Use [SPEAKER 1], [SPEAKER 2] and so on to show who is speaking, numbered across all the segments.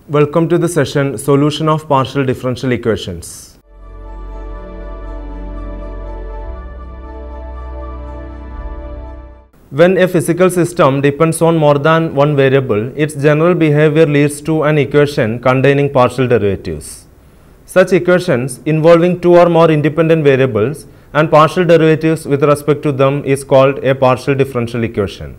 [SPEAKER 1] Welcome to the session Solution of Partial Differential Equations. When a physical system depends on more than one variable, its general behavior leads to an equation containing partial derivatives. Such equations involving two or more independent variables and partial derivatives with respect to them is called a partial differential equation.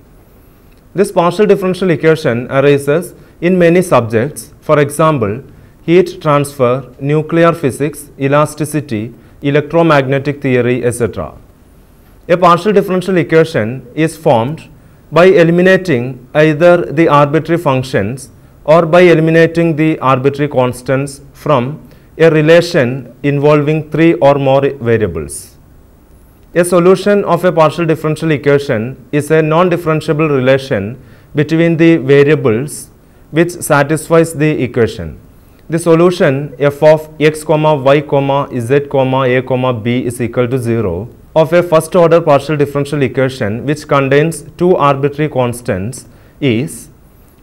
[SPEAKER 1] This partial differential equation arises in many subjects, for example, heat transfer, nuclear physics, elasticity, electromagnetic theory, etc. A partial differential equation is formed by eliminating either the arbitrary functions or by eliminating the arbitrary constants from a relation involving three or more variables. A solution of a partial differential equation is a non-differentiable relation between the variables which satisfies the equation. The solution f of x, y, z, a, b is equal to 0 of a first order partial differential equation which contains two arbitrary constants is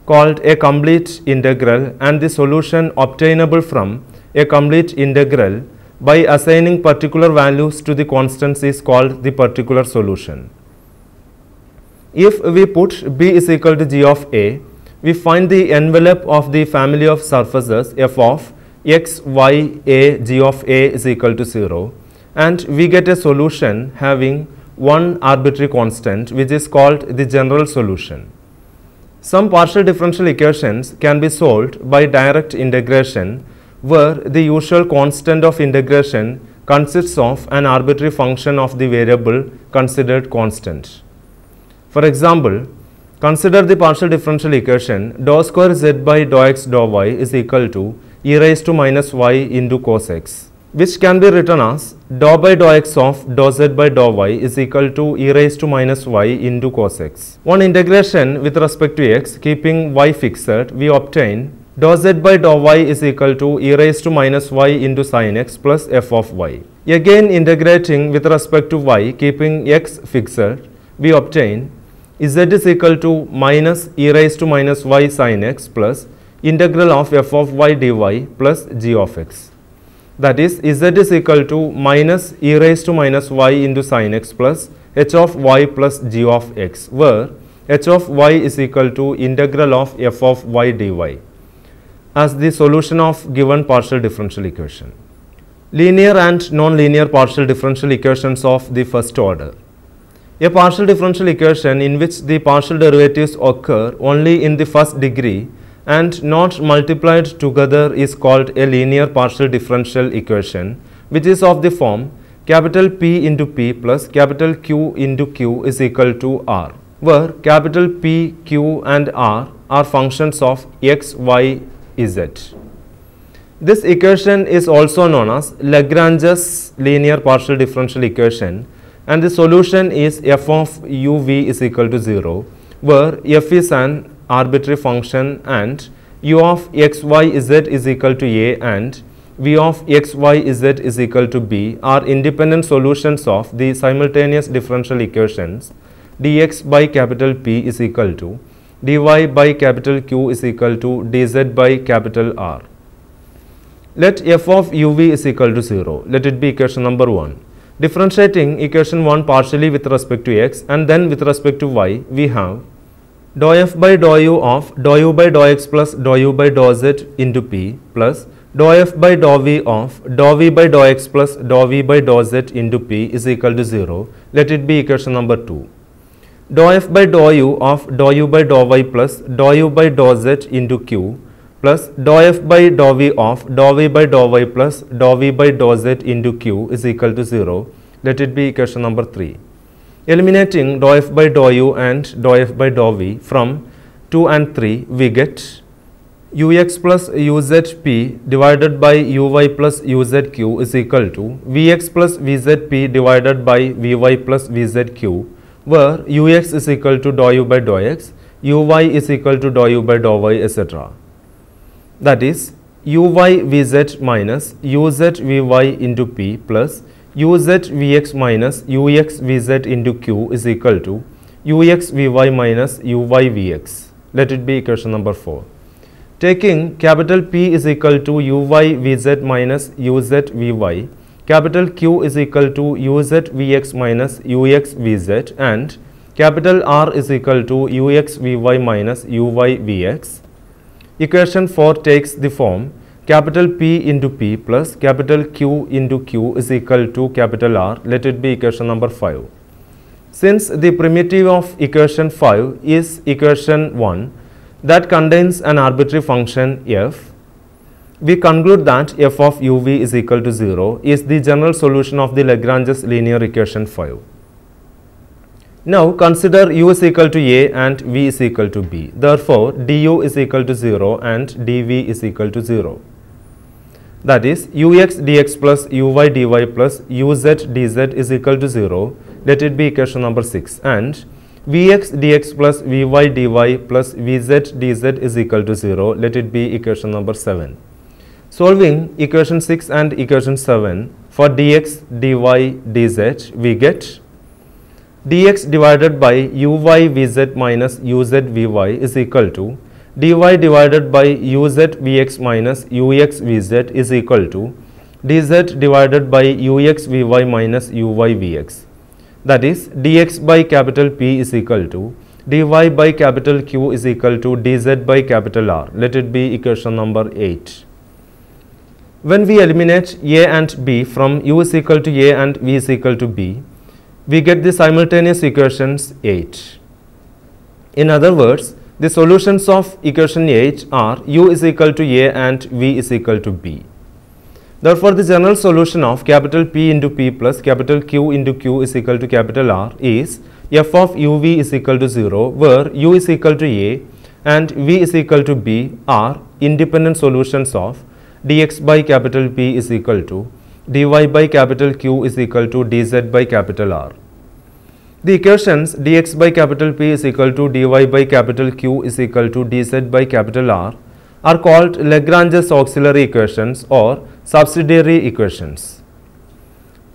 [SPEAKER 1] called a complete integral, and the solution obtainable from a complete integral by assigning particular values to the constants is called the particular solution. If we put b is equal to g of a, we find the envelope of the family of surfaces f of x, y, a, g of a is equal to 0, and we get a solution having one arbitrary constant which is called the general solution. Some partial differential equations can be solved by direct integration, where the usual constant of integration consists of an arbitrary function of the variable considered constant. For example, consider the partial differential equation dou square z by dou x dou y is equal to e raised to minus y into cos x, which can be written as dou by dou x of dou z by dou y is equal to e raised to minus y into cos x. On integration with respect to x, keeping y fixed, we obtain dou z by dou y is equal to e raised to minus y into sin x plus f of y. Again integrating with respect to y, keeping x fixed, we obtain z is equal to minus e raised to minus y sin x plus integral of f of y dy plus g of x. That is, z is equal to minus e raised to minus y into sin x plus h of y plus g of x, where h of y is equal to integral of f of y dy as the solution of given partial differential equation. Linear and non-linear partial differential equations of the first order. A partial differential equation in which the partial derivatives occur only in the first degree and not multiplied together is called a linear partial differential equation, which is of the form capital P into P plus capital Q into Q is equal to R, where capital P, Q and R are functions of x, y, z. This equation is also known as Lagrange's linear partial differential equation, and the solution is f of u v is equal to 0, where f is an arbitrary function and u of x, y, z is equal to a and v of x, y, z is equal to b are independent solutions of the simultaneous differential equations dx by capital P is equal to dy by capital Q is equal to dz by capital R. Let f of uv is equal to 0. Let it be equation number 1. Differentiating equation 1 partially with respect to x and then with respect to y, we have dou f by dou u of dou u by dou x plus dou u by dou z into p plus dou f by dou v of dou v by dou x plus dou v by dou z into p is equal to 0. Let it be equation number 2. Dou f by dou u of dou u by dou y plus dou u by dou z into q plus dou f by dou v of dou v by dou y plus dou v by dou z into q is equal to 0. Let it be equation number 3. Eliminating dou f by dou u and dou f by dou v from 2 and 3, we get ux plus uzp divided by uy plus uzq is equal to vx plus vzp divided by vy plus vzq, where ux is equal to dou u by dou x, uy is equal to dou u by dou y, etc. That is, uy vz minus uz vy into p plus uz vx minus ux vz into q is equal to ux vy minus uy vx. Let it be equation number 4. Taking capital P is equal to uy vz minus uz vy, capital Q is equal to uz vx minus ux vz, and capital R is equal to ux vy minus uy vx. Equation 4 takes the form capital P into P plus capital Q into Q is equal to capital R. Let it be equation number 5. Since the primitive of equation 5 is equation 1 that contains an arbitrary function f, we conclude that f of uv is equal to 0 is the general solution of the Lagrange's linear equation 5. Now consider u is equal to a and v is equal to b. Therefore, du is equal to 0 and dv is equal to 0. That is, ux dx plus uy dy plus uz dz is equal to 0. Let it be equation number 6. And vx dx plus vy dy plus vz dz is equal to 0. Let it be equation number 7. Solving equation 6 and equation 7 for dx dy dz, we get dx divided by uy vz minus uz vy is equal to dy divided by uz vx minus ux vz is equal to dz divided by ux vy minus uy vx. That is, dx by capital P is equal to dy by capital Q is equal to dz by capital R. Let it be equation number 8. When we eliminate a and b from u is equal to a and v is equal to b, we get the simultaneous equations 8. In other words, the solutions of equation 8 are u is equal to a and v is equal to b. Therefore, the general solution of capital P into P plus capital Q into Q is equal to capital R is f of uv is equal to 0, where u is equal to a and v is equal to b are independent solutions of dx by capital P is equal to dy by capital Q is equal to dz by capital R. The equations dx by capital P is equal to dy by capital Q is equal to dz by capital R are called Lagrange's auxiliary equations or subsidiary equations.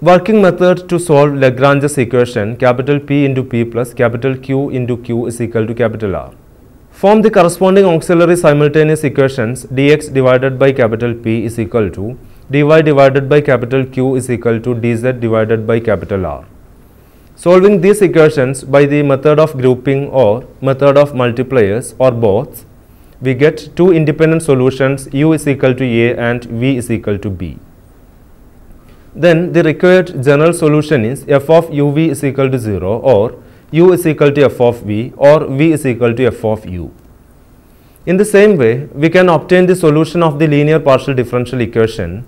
[SPEAKER 1] Working method to solve Lagrange's equation capital P into P plus capital Q into Q is equal to capital R. Form the corresponding auxiliary simultaneous equations dx divided by capital P is equal to dy divided by capital Q is equal to dz divided by capital R. Solving these equations by the method of grouping or method of multipliers or both, we get two independent solutions u is equal to a and v is equal to b. Then the required general solution is f of uv is equal to 0 or u is equal to f of v or v is equal to f of u. In the same way, we can obtain the solution of the linear partial differential equation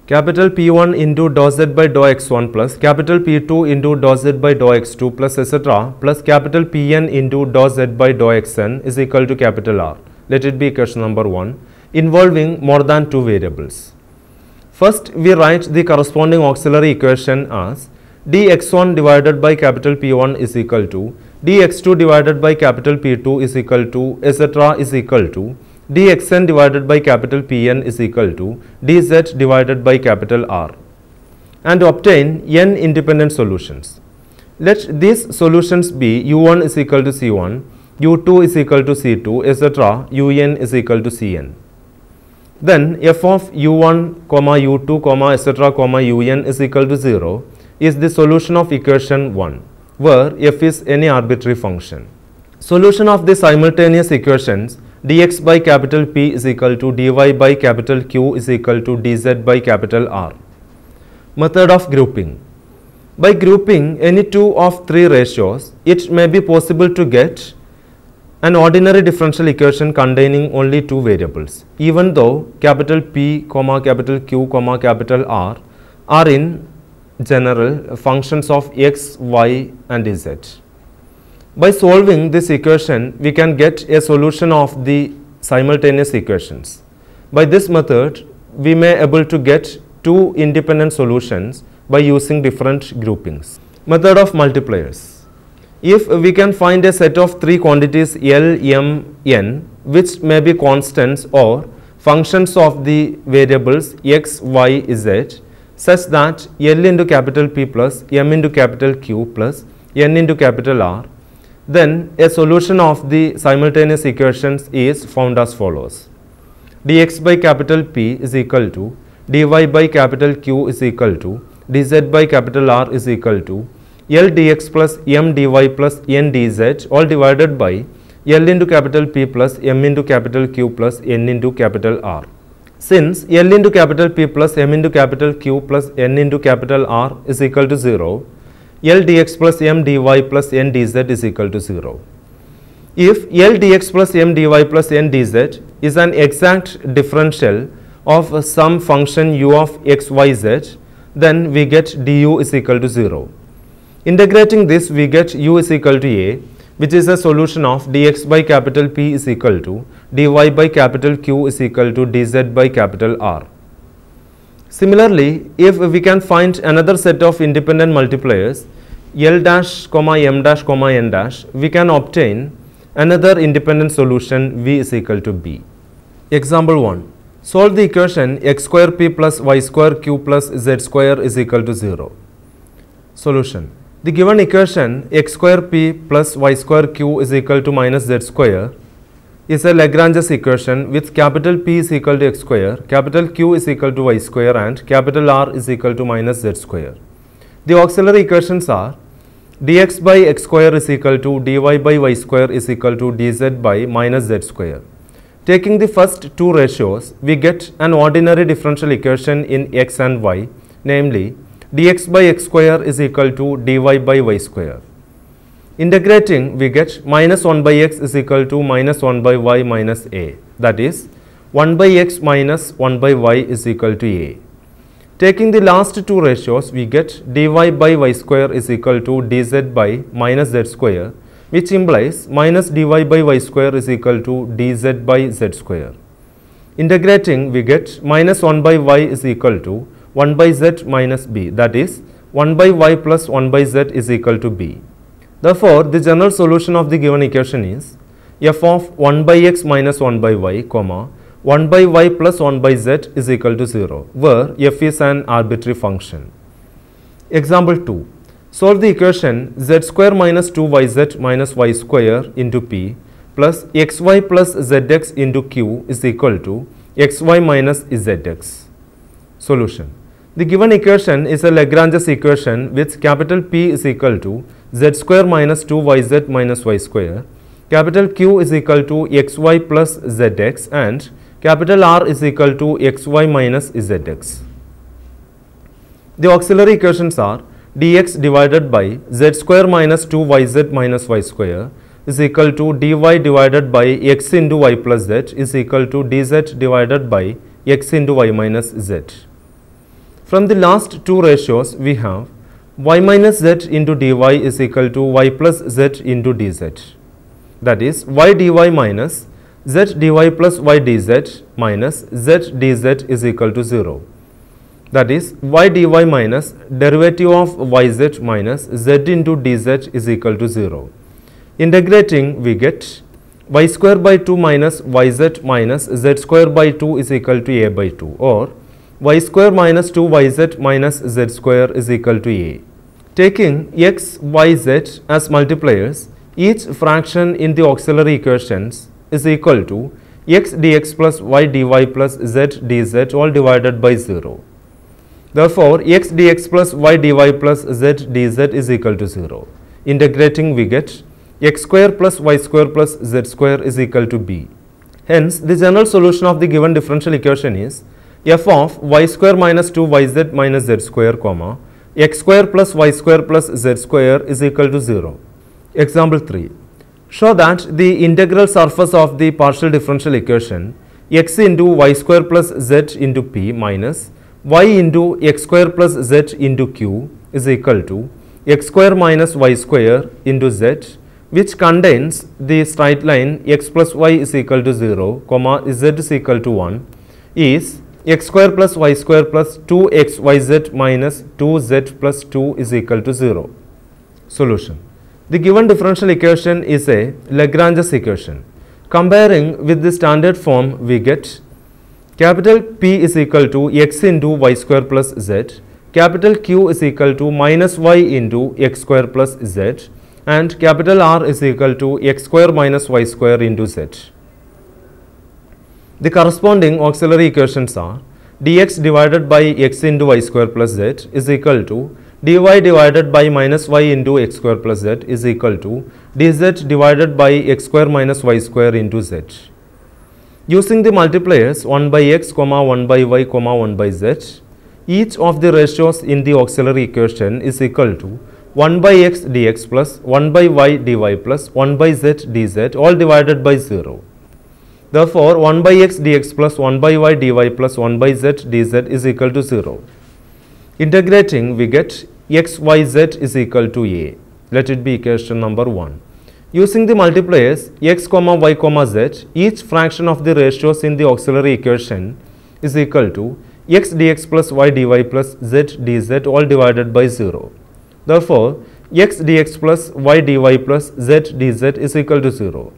[SPEAKER 1] capital P1 into dou z by dou x1 plus capital P2 into dou z by dou x2 plus etc. plus capital Pn into dou z by dou xn is equal to capital R. Let it be equation number 1 involving more than two variables. First, we write the corresponding auxiliary equation as dx1 divided by capital P1 is equal to dx2 divided by capital P2 is equal to etc. is equal to dxn divided by capital Pn is equal to dz divided by capital R, and obtain n independent solutions. Let these solutions be u1 is equal to c1, u2 is equal to c2, etc. un is equal to cn. Then f of u1, u2, etc. un is equal to 0 is the solution of equation 1, where f is any arbitrary function. Solution of the simultaneous equations dx by capital P is equal to dy by capital Q is equal to dz by capital R. Method of grouping. By grouping any two of three ratios, it may be possible to get an ordinary differential equation containing only two variables, even though capital P, capital Q, capital R are in general functions of x, y and z. By solving this equation, we can get a solution of the simultaneous equations. By this method, we may able to get two independent solutions by using different groupings. Method of multipliers. If we can find a set of three quantities L, M, N, which may be constants or functions of the variables x, y, z, such that L into capital P plus M into capital Q plus N into capital R, then a solution of the simultaneous equations is found as follows. dx by capital P is equal to dy by capital Q is equal to dz by capital R is equal to L dx plus M dy plus N dz all divided by L into capital P plus M into capital Q plus N into capital R. Since L into capital P plus M into capital Q plus N into capital R is equal to 0, L dx plus M dy plus N dz is equal to 0. If L dx plus M dy plus N dz is an exact differential of some function u of x, y, z, then we get du is equal to 0. Integrating this, we get u is equal to a, which is a solution of dx by capital P is equal to dy by capital Q is equal to dz by capital R. Similarly, if we can find another set of independent multipliers L dash comma M dash comma N dash, we can obtain another independent solution v is equal to b. Example 1. Solve the equation x square p plus y square q plus z square is equal to 0. Solution. The given equation x square p plus y square q is equal to minus z square is a Lagrange's equation with capital P is equal to x square, capital Q is equal to y square and capital R is equal to minus z square. The auxiliary equations are dx by x square is equal to dy by y square is equal to dz by minus z square. Taking the first two ratios, we get an ordinary differential equation in x and y, namely dx by x square is equal to dy by y square. Integrating, we get minus 1 by x is equal to minus 1 by y minus a, that is 1 by x minus 1 by y is equal to a. Taking the last two ratios, we get dy by y square is equal to dz by minus z square, which implies minus dy by y square is equal to dz by z square. Integrating, we get minus 1 by y is equal to 1 by z minus b, that is 1 by y plus 1 by z is equal to b. Therefore, the general solution of the given equation is f of 1 by x minus 1 by y, comma 1 by y plus 1 by z is equal to 0, where f is an arbitrary function. Example 2. Solve the equation z square minus 2yz minus y square into p plus xy plus zx into q is equal to xy minus zx. Solution. The given equation is a Lagrange's equation with capital P is equal to z square minus 2yz minus y square, capital Q is equal to xy plus zx and capital R is equal to xy minus zx. The auxiliary equations are dx divided by z square minus 2yz minus y square is equal to dy divided by x into y plus z is equal to dz divided by x into y minus z. From the last two ratios, we have y minus z into dy is equal to y plus z into dz. That is y dy minus z dy plus y dz minus z dz is equal to 0. That is y dy minus derivative of yz minus z into dz is equal to 0. Integrating, we get y square by 2 minus yz minus z square by 2 is equal to a by 2, or y square minus 2yz minus z square is equal to a. Taking x, y, z as multipliers, each fraction in the auxiliary equations is equal to x dx plus y dy plus z dz all divided by 0. Therefore, x dx plus y dy plus z dz is equal to 0. Integrating, we get x square plus y square plus z square is equal to b. Hence, the general solution of the given differential equation is f of y square minus 2yz minus z square, comma x square plus y square plus z square is equal to 0. Example 3. Show that the integral surface of the partial differential equation x into y square plus z into p minus y into x square plus z into q is equal to x square minus y square into z, which contains the straight line x plus y is equal to 0, comma z is equal to 1, is x square plus y square plus 2xyz minus 2z plus 2 is equal to 0. Solution. The given differential equation is a Lagrange's equation. Comparing with the standard form, we get capital P is equal to x into y square plus z, capital Q is equal to minus y into x square plus z, and capital R is equal to x square minus y square into z. The corresponding auxiliary equations are dx divided by x into y square plus z is equal to dy divided by minus y into x square plus z is equal to dz divided by x square minus y square into z. Using the multipliers 1 by x, 1 by y, 1 by z, each of the ratios in the auxiliary equation is equal to 1 by x dx plus 1 by y dy plus 1 by z dz all divided by 0. Therefore, 1 by x dx plus 1 by y dy plus 1 by z dz is equal to 0. Integrating, we get x y z is equal to a. Let it be equation number 1. Using the multipliers x, y, z, each fraction of the ratios in the auxiliary equation is equal to x dx plus y dy plus z dz all divided by 0. Therefore, x dx plus y dy plus z dz is equal to 0.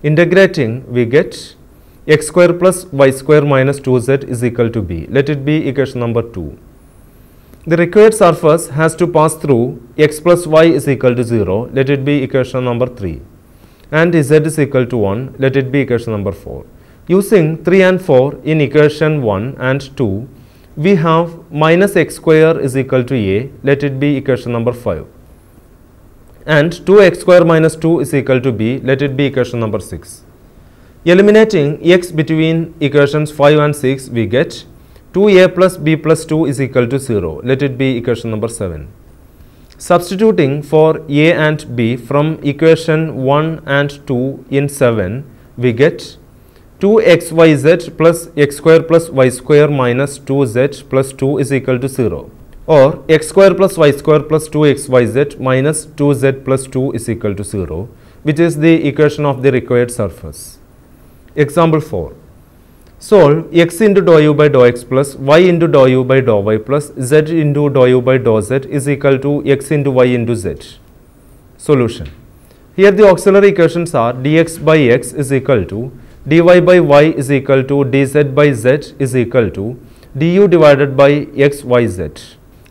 [SPEAKER 1] Integrating, we get x square plus y square minus 2z is equal to b. Let it be equation number 2. The required surface has to pass through x plus y is equal to 0. Let it be equation number 3. And z is equal to 1. Let it be equation number 4. Using 3 and 4 in equation 1 and 2, we have minus x square is equal to a. Let it be equation number 5. And 2x square minus 2 is equal to b. Let it be equation number 6. Eliminating x between equations 5 and 6, we get 2a plus b plus 2 is equal to 0. Let it be equation number 7. Substituting for a and b from equation 1 and 2 in 7, we get 2xyz plus x square plus y square minus 2z plus 2 is equal to 0. Or x square plus y square plus 2xyz minus 2z plus 2 is equal to 0, which is the equation of the required surface. Example 4. Solve x into dou u by dou x plus y into dou u by dou y plus z into dou u by dou z is equal to x into y into z. Solution. Here the auxiliary equations are dx by x is equal to dy by y is equal to dz by z is equal to du divided by x y z.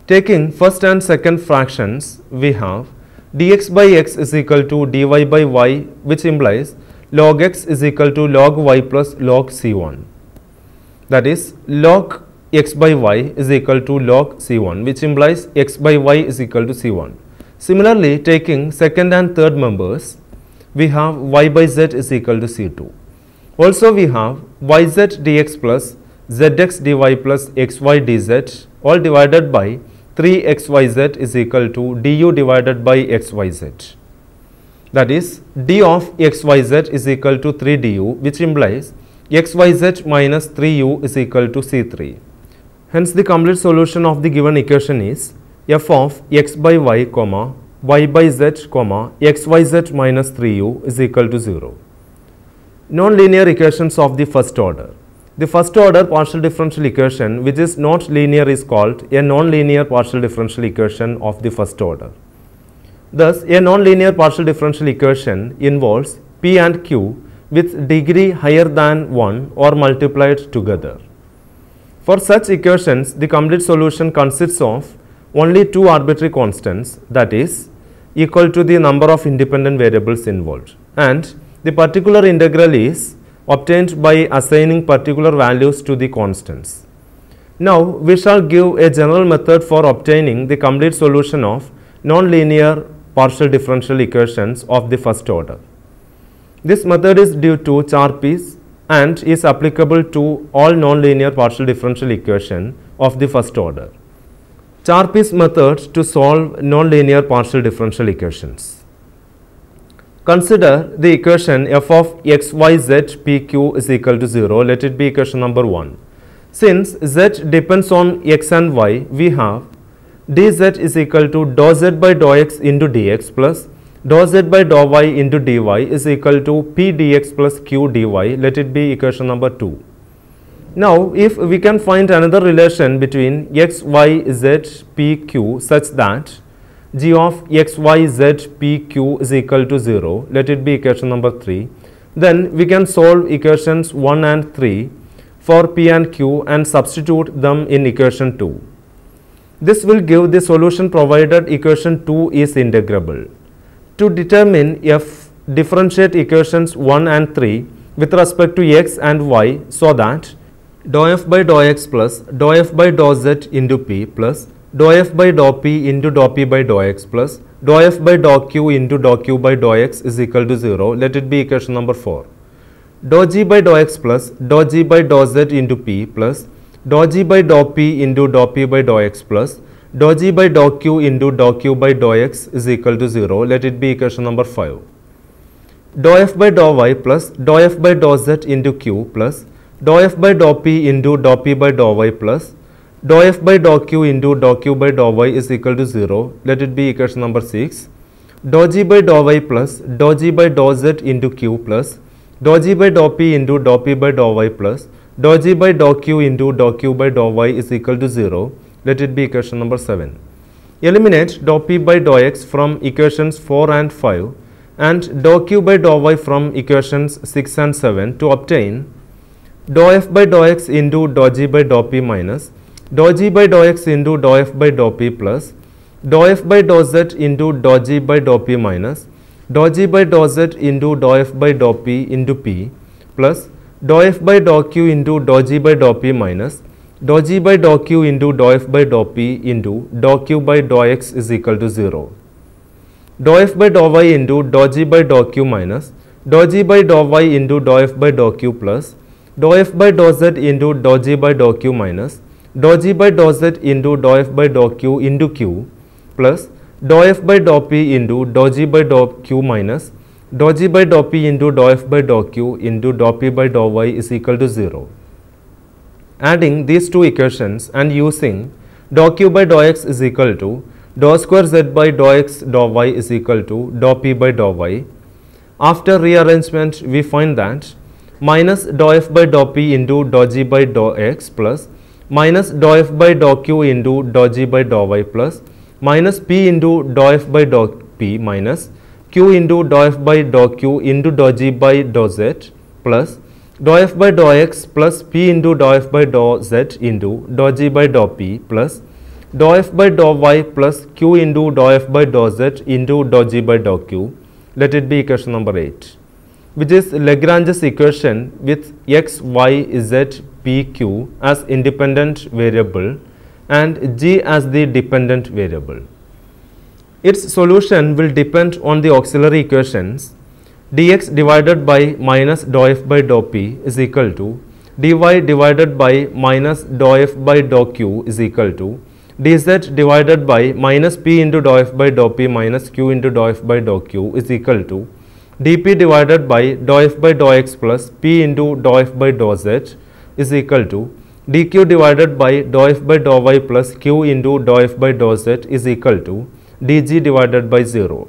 [SPEAKER 1] Taking first and second fractions, we have dx by x is equal to dy by y, which implies log x is equal to log y plus log c1. That is, log x by y is equal to log c1, which implies x by y is equal to c1. Similarly, taking second and third members, we have y by z is equal to c2. Also, we have yz dx plus zx dy plus xy dz all divided by 3xyz is equal to du divided by xyz. That is, d of xyz is equal to 3 du, which implies xyz minus 3u is equal to c3. Hence, the complete solution of the given equation is f of x by y, y by z, xyz minus 3u is equal to 0. Non-linear equations of the first order. The first order partial differential equation which is not linear is called a non-linear partial differential equation of the first order. Thus, a non-linear partial differential equation involves p and q with degree higher than 1 or multiplied together. For such equations, the complete solution consists of only two arbitrary constants, that is, equal to the number of independent variables involved, and the particular integral is obtained by assigning particular values to the constants. Now, we shall give a general method for obtaining the complete solution of non-linear partial differential equations of the first order. This method is due to Charpy's and is applicable to all non-linear partial differential equation of the first order. Charpy's method to solve non-linear partial differential equations. Consider the equation f of x, y, z, pq is equal to 0. Let it be equation number 1. Since z depends on x and y, we have dz is equal to dou z by dou x into dx plus dou z by dou y into dy is equal to p dx plus q dy. Let it be equation number 2. Now, if we can find another relation between x, y, z, p, q such that g of x, y, z, p, q is equal to 0, let it be equation number 3, then we can solve equations 1 and 3 for p and q and substitute them in equation 2. This will give the solution provided equation 2 is integrable. To determine if differentiate equations 1 and 3, with respect to x and y, so that dou f by dou x plus dou f by dou z into p plus dou f by dou p into dou p by dou x plus dou f by dou q into dou q by dou x is equal to 0. Let it be equation number 4. Dou g by dou x plus dou g by dou z into p plus dou g by dou p into dou p by dou x plus dou g by dou q into dou q by dou x is equal to 0. Let it be equation number 5. Dou f by dou y plus dou f by dou z into q plus dou f by dou p into dou p by dou y plus dou f by dou q into dou q by dou y is equal to 0. Let it be equation number 6. Dou g by dou y plus dou g by dou z into q plus dou g by dou p into dou p by dou y plus dou g by dou q into dou q by dou y is equal to 0. Let it be equation number 7. Eliminate dou p by dou x from equations 4 and 5 and dou q by dou y from equations 6 and 7 to obtain dou f by dou x into dou g by dou p minus dou g by dou x into dou f by dou p plus dou f by dou z into dou g by dou p minus dou g by dou z into dou f by dou p into p plus dou f by dou q into dou g by dou p minus dou g by dou q into dou f by dou p into dou q by dou x is equal to 0. Dou f by dou y into dou g by dou q minus dou g by dou y into dou f by dou q plus dou f by dou z into dou g by dou q minus dou g by dou z into dou f by dou q into q plus dou f by dou p into dou g by dou q minus dou g by dou p into dou f by dou q into dou p by dou y is equal to 0. Adding these two equations and using dou q by dou x is equal to dou square z by dou x dou y is equal to dou p by dou y. After rearrangement, we find that minus dou f by dou p into dou g by dou x plus minus dou f by dou q into dou g by dou y plus minus p into dou f by dou p minus q into dou f by dou q into dou g by dou z plus dou f by dou x plus p into dou f by dou z into dou g by dou p plus dou f by dou y plus q into dou f by dou z into dou g by dou q. Let it be equation number 8, which is Lagrange's equation with x, y, z, p, q as independent variable and g as the dependent variable. Its solution will depend on the auxiliary equations dx divided by minus dou f by dou p is equal to dy divided by minus dou f by dou q is equal to dz divided by minus p into dou f by dou p minus q into dou f by dou q is equal to dp divided by dou f by dou x plus p into dou f by dou z is equal to dq divided by dou f by dou y plus q into dou f by dou z is equal to dg divided by 0.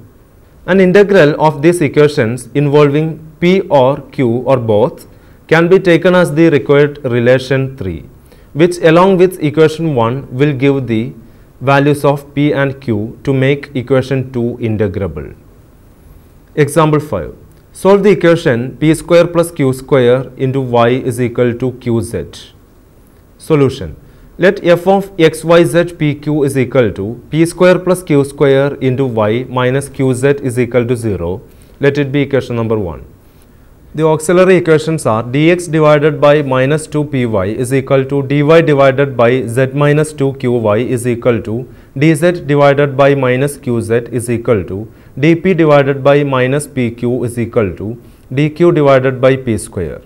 [SPEAKER 1] An integral of these equations involving p or q or both can be taken as the required relation 3, which along with equation 1 will give the values of p and q to make equation 2 integrable. Example 5. Solve the equation p square plus q square into y is equal to qz. Solution. Let f of x, y, z, p, q is equal to p square plus q square into y minus qz is equal to 0. Let it be equation number 1. The auxiliary equations are dx divided by minus 2py is equal to dy divided by z minus 2qy is equal to dz divided by minus qz is equal to dp divided by minus pq is equal to dq divided by p square.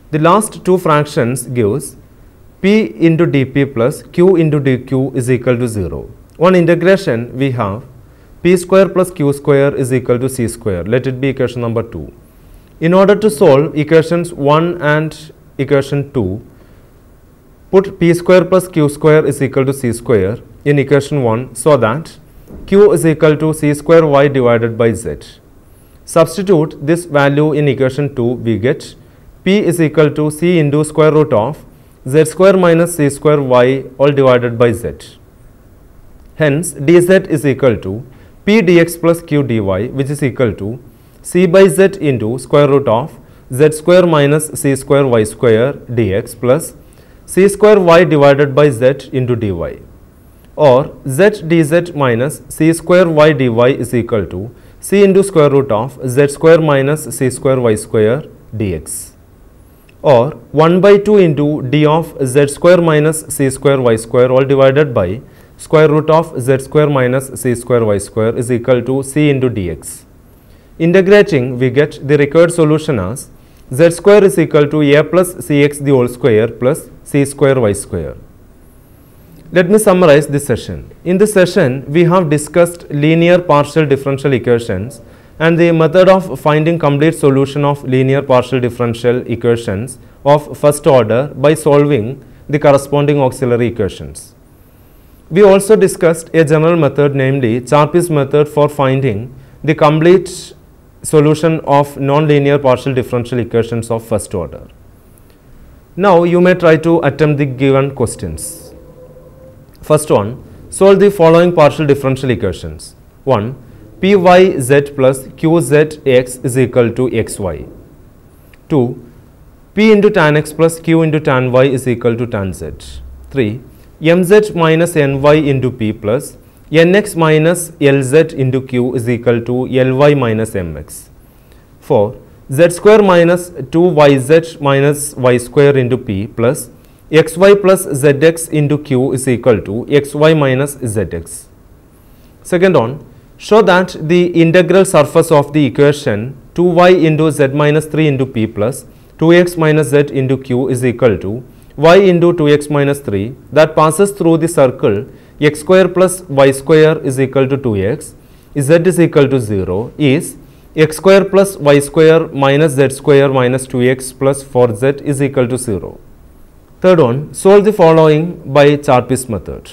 [SPEAKER 1] The last two fractions gives p into dp plus q into dq is equal to 0. On integration, we have p square plus q square is equal to c square. Let it be equation number 2. In order to solve equations 1 and equation 2, put p square plus q square is equal to c square in equation 1 so that q is equal to c square y divided by z. Substitute this value in equation 2, we get p is equal to c into square root of z square minus c square y all divided by z. Hence, dz is equal to p dx plus q dy, which is equal to c by z into square root of z square minus c square y square dx plus c square y divided by z into dy, or z dz minus c square y dy is equal to c into square root of z square minus c square y square dx, or 1 by 2 into d of z square minus c square y square all divided by square root of z square minus c square y square is equal to c into dx. Integrating, we get the required solution as z square is equal to a plus cx the whole square plus c square y square. Let me summarize this session. In this session, we have discussed linear partial differential equations and the method of finding complete solution of linear partial differential equations of first order by solving the corresponding auxiliary equations. We also discussed a general method, namely Charpy's method for finding the complete solution of non-linear partial differential equations of first order. Now you may try to attempt the given questions. First one, solve the following partial differential equations. 1. Pyz plus qzx is equal to xy. 2. P into tan x plus q into tan y is equal to tan z. 3. Mz minus ny into p plus nx minus lz into q is equal to ly minus mx. 4. Z square minus 2yz minus y square into p plus xy plus zx into q is equal to xy minus zx. Second one, show that the integral surface of the equation 2y into z minus 3 into p plus 2x minus z into q is equal to y into 2x minus 3 that passes through the circle x square plus y square is equal to 2x, z is equal to 0 is x square plus y square minus z square minus 2x plus 4z is equal to 0. Third one, solve the following by Charpy's method.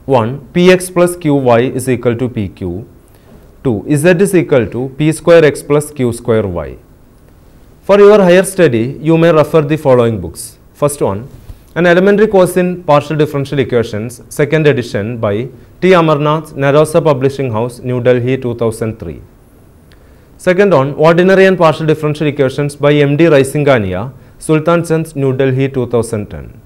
[SPEAKER 1] 1. Px plus qy is equal to pq. 2. Z is equal to p square x plus q square y. For your higher study, you may refer the following books. First one, An Elementary Course in Partial Differential Equations, 2nd edition by T. Amarnath, Narosa Publishing House, New Delhi, 2003. Second one, Ordinary and Partial Differential Equations by M.D. Raisingania, Sultan Chand, New Delhi, 2010.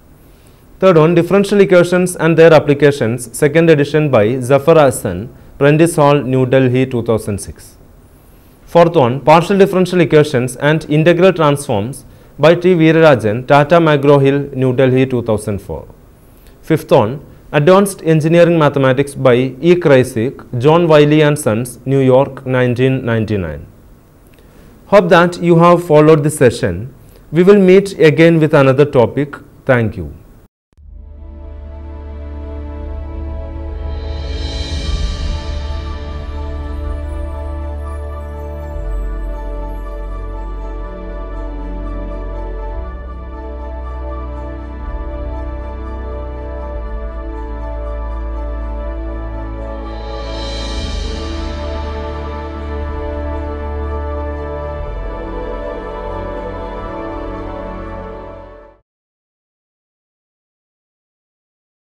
[SPEAKER 1] Third one, Differential Equations and Their Applications, 2nd edition by Zafar Hassan, Prentice Hall, New Delhi, 2006. Fourth one, Partial Differential Equations and Integral Transforms by T. Veerarajan, Tata McGraw-Hill, New Delhi, 2004. Fifth one, Advanced Engineering Mathematics by E. Kreisig, John Wiley and Sons, New York, 1999. Hope that you have followed this session. We will meet again with another topic. Thank you.